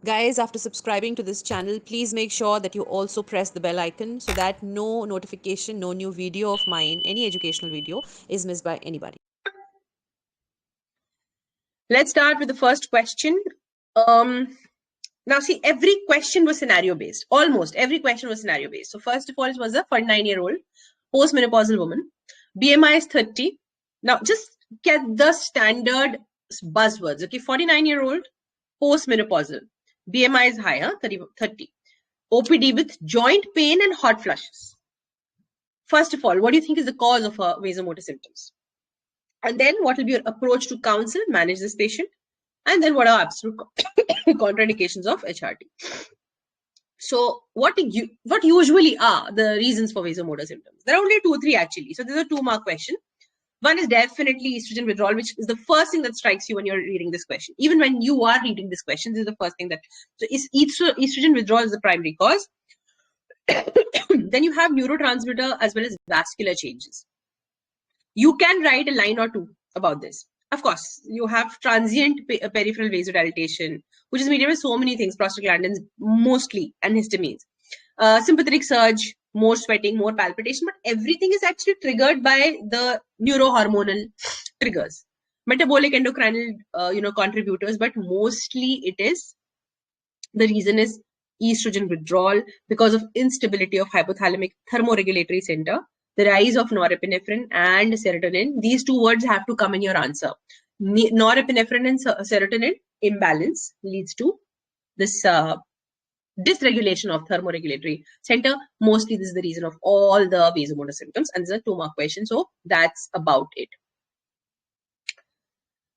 Guys, after subscribing to this channel, please make sure that you also press the bell icon so that no notification, no new video of mine, any educational video, is missed by anybody. Let's start with the first question. Now, see, every question was scenario based. Almost every question was scenario based. So, first of all, it was a 49-year-old postmenopausal woman. BMI is 30. Now, just get the standard buzzwords. Okay, 49-year-old postmenopausal. BMI is higher, 30. OPD with joint pain and hot flushes. First of all, what do you think is the cause of her vasomotor symptoms? And then what will be your approach to counsel, manage this patient? And then what are absolute contraindications of HRT? So what usually are the reasons for vasomotor symptoms? There are only 2-3 actually. So there's a 2-mark question. One is definitely estrogen withdrawal, which is the first thing that strikes you when you're reading this question. Even when you are reading this question, this is the first thing that, so estrogen withdrawal is the primary cause. Then you have neurotransmitter as well as vascular changes. You can write a line or two about this. Of course, you have transient peripheral vasodilatation, which is mediated by so many things, prostaglandins mostly, and histamines. Sympathetic surge, more sweating, more palpitation, but everything is actually triggered by the neurohormonal triggers. Metabolic endocrinal, contributors, but mostly it is, the reason is estrogen withdrawal because of instability of hypothalamic thermoregulatory center, the rise of norepinephrine and serotonin. These 2 words have to come in your answer. Norepinephrine and serotonin imbalance leads to this dysregulation of thermoregulatory center. Mostly this is the reason of all the vasomotor symptoms, and this is a 2-mark question. So that's about it.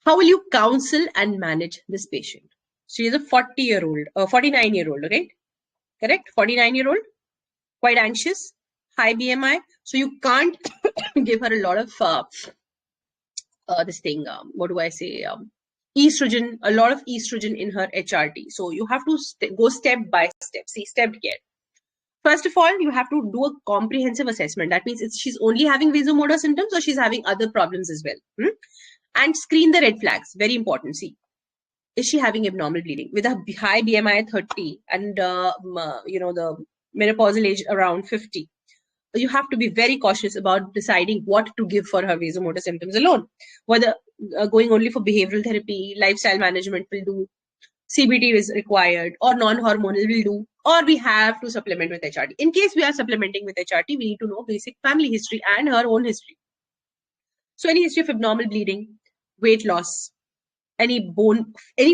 How will you counsel and manage this patient? She is a 49-year-old, right? Correct? 49-year-old, quite anxious, high BMI. So you can't give her a lot of estrogen, a lot of estrogen in her HRT. So you have to go step by step. See, stepped care. First of all, you have to do a comprehensive assessment. That means she's only having vasomotor symptoms or she's having other problems as well. And screen the red flags. Very important. See, is she having abnormal bleeding? With a high BMI at 30 and the menopausal age around 50, you have to be very cautious about deciding what to give for her vasomotor symptoms alone. Whether going only for behavioral therapy, lifestyle management will do, CBT is required, or non-hormonal will do, or we have to supplement with HRT. In case we are supplementing with HRT, we need to know basic family history and her own history. So any history of abnormal bleeding, weight loss, any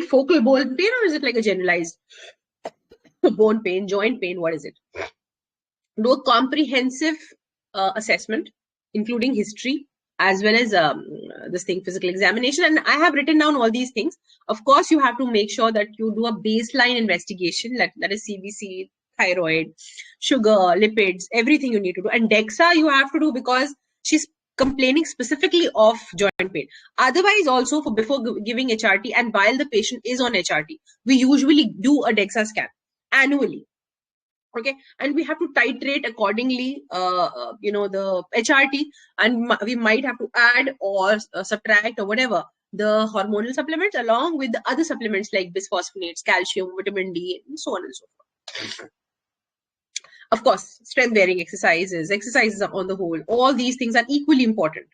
focal bone pain, or is it like a generalized bone pain, joint pain? What is it? Do a comprehensive assessment, including history, as well as physical examination. And I have written down all these things. Of course, you have to make sure that you do a baseline investigation, that is CBC, thyroid, sugar, lipids, everything you need to do. And DEXA you have to do because she's complaining specifically of joint pain. Otherwise, also before giving HRT and while the patient is on HRT, we usually do a DEXA scan annually. Okay, and we have to titrate accordingly, the HRT, and we might have to add or subtract or whatever the hormonal supplements along with the other supplements like bisphosphonates, calcium, vitamin D, and so on and so forth. Of course, strength-bearing exercises on the whole, all these things are equally important.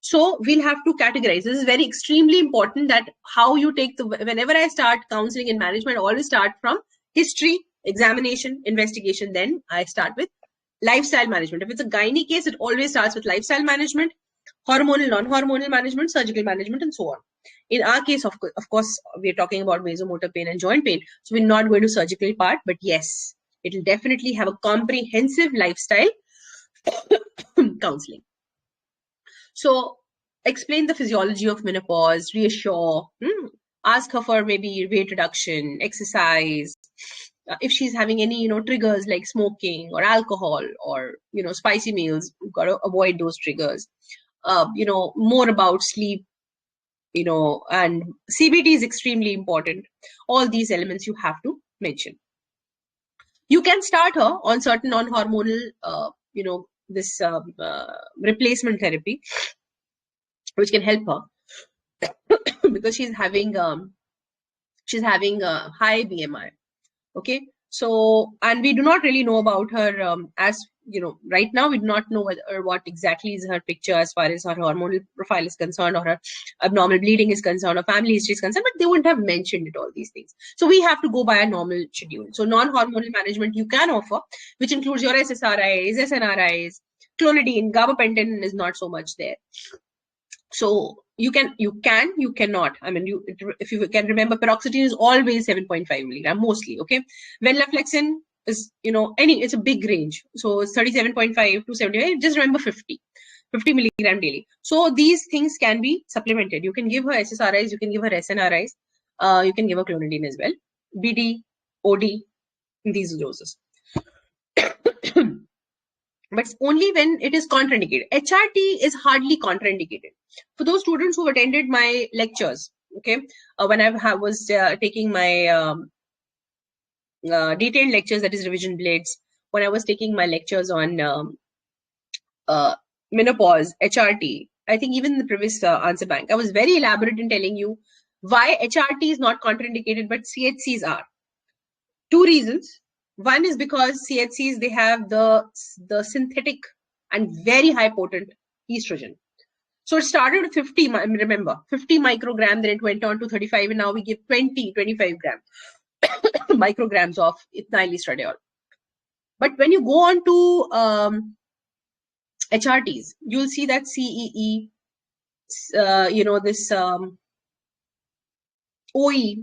So we'll have to categorize. This is very extremely important, that how you take whenever I start counseling and management, I always start from history, examination, investigation, then I start with lifestyle management. If it's a gynae case, it always starts with lifestyle management, hormonal, non-hormonal management, surgical management, and so on. In our case, of course, we're talking about vasomotor pain and joint pain, so we're not going to surgical part, but yes, it will definitely have a comprehensive lifestyle counseling. So explain the physiology of menopause, reassure, ask her for maybe weight reduction, exercise. If she's having any, triggers like smoking or alcohol or, spicy meals, you've got to avoid those triggers. More about sleep, and CBT is extremely important. All these elements you have to mention. You can start her on certain non-hormonal, replacement therapy, which can help her because she's having She's having a high BMI. Okay, so, and we do not really know about her as you know, right now we do not know what exactly is her picture as far as her hormonal profile is concerned, or her abnormal bleeding is concerned, or family history is concerned, but they wouldn't have mentioned it, all these things. So we have to go by a normal schedule. So non-hormonal management you can offer, which includes your SSRIs, SNRIs, clonidine, gabapentin is not so much there. So you cannot. I mean, if you can remember, paroxetine is always 7.5 milligram mostly. Okay, venlafaxine is, you know, it's a big range. So it's 37.5 to 75. Just remember 50 milligram daily. So these things can be supplemented. You can give her SSRIs, you can give her SNRIs, you can give her clonidine as well. BD, OD, in these doses. But only when it is contraindicated. HRT is hardly contraindicated. For those students who attended my lectures, okay, when I was taking my detailed lectures, that is revision blades, when I was taking my lectures on menopause, HRT, I think even in the previous answer bank, I was very elaborate in telling you why HRT is not contraindicated, but CHCs are. Two reasons. One is because CHCs, they have the synthetic and very high potent estrogen. So it started with 50, remember, 50 microgram, then it went on to 35, and now we give 25 micrograms of ethyl estradiol. But when you go on to HRTs, you'll see that CEE, this OE,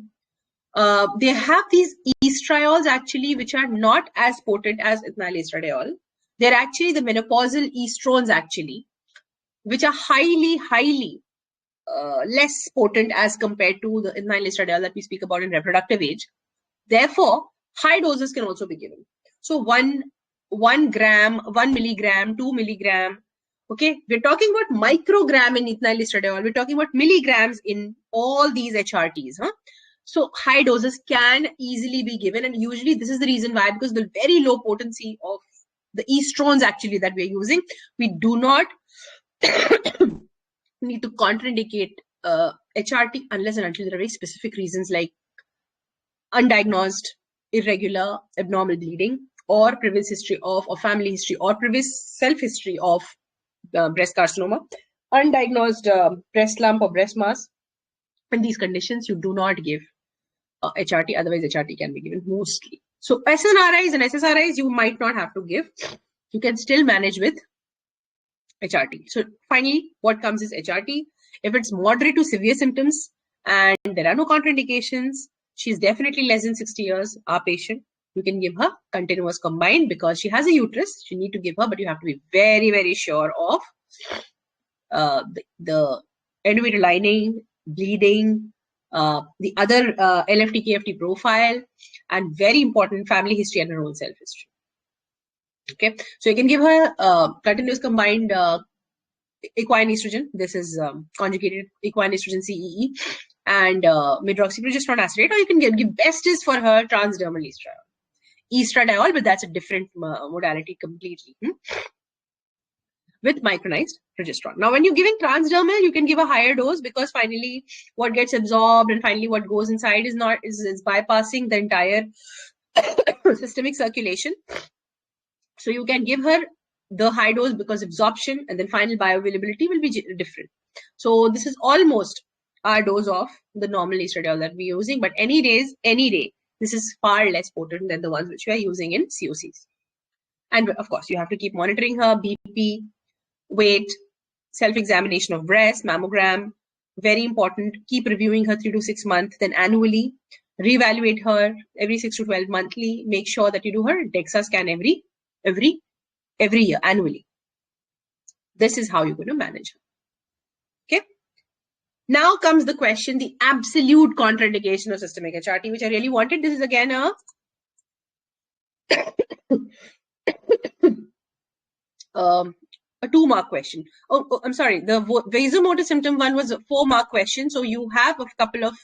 they have these estriols actually, which are not as potent as ethyl estradiol. They're actually the menopausal estrogens actually, which are highly less potent as compared to the ethyl estradiol that we speak about in reproductive age. Therefore, high doses can also be given. So 1 gram, 1 milligram, 2 milligram. Okay, we're talking about microgram in ethyl estradiol. We're talking about milligrams in all these HRTs. So high doses can easily be given, and usually this is the reason why, because the very low potency of the estrogens actually that we're using, we do not need to contraindicate HRT unless and until there are very specific reasons like undiagnosed, irregular, abnormal bleeding, or previous history of, or family history, or previous self-history of breast carcinoma, undiagnosed breast lump or breast mass. In these conditions, you do not give HRT, otherwise HRT can be given mostly. So SNRIs and SSRIs, you might not have to give. You can still manage with HRT. So finally, what comes is HRT. If it's moderate to severe symptoms and there are no contraindications, she's definitely less than 60 years, our patient, you can give her continuous combined because she has a uterus. You need to give her, but you have to be very sure of the endometrial lining, bleeding, the other LFT, KFT profile, and very important family history and her own self-history. Okay, so you can give her continuous combined equine estrogen. This is conjugated equine estrogen CEE and medroxyprogesterone acetate, or you can give best is for her transdermal estradiol, but that's a different modality completely. With micronized progesterone. Now, when you're giving transdermal, you can give a higher dose because finally what gets absorbed and finally what goes inside is bypassing the entire systemic circulation. So you can give her the high dose because absorption and then final bioavailability will be different. So this is almost our dose of the normal estradiol that we're using, but any day, this is far less potent than the ones which we are using in COCs. And of course, you have to keep monitoring her BP, weight, self-examination of breast, mammogram, very important. Keep reviewing her 3 to 6 months, then annually. Reevaluate her every 6 to 12 monthly. Make sure that you do her DEXA scan every year, annually. This is how you're going to manage her. Okay. Now comes the question, the absolute contraindication of systemic HRT, which I really wanted. This is again a 2-mark question. Oh, I'm sorry. The vasomotor symptom one was a 4-mark question. So you have a couple of,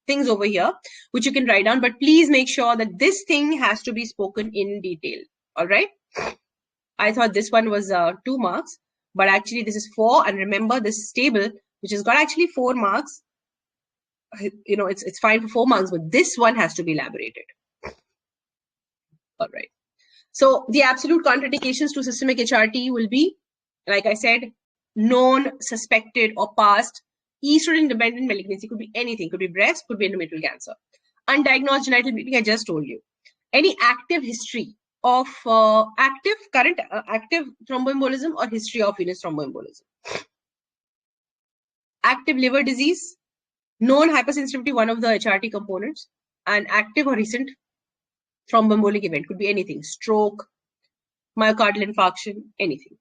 things over here, which you can write down, but please make sure that this thing has to be spoken in detail. All right. I thought this one was 2 marks, but actually this is 4. And remember this table, which has got actually 4 marks, it's fine for 4 months, but this one has to be elaborated. All right. So the absolute contraindications to systemic HRT will be, like I said, known, suspected, or past estrogen-dependent malignancy. Could be anything. Could be breast, could be endometrial cancer. Undiagnosed genital bleeding, I just told you. Any active history of active thromboembolism or history of venous thromboembolism. Active liver disease, known hypersensitivity, one of the HRT components, and active or recent thromboembolic event. Could be anything. Stroke, myocardial infarction, anything.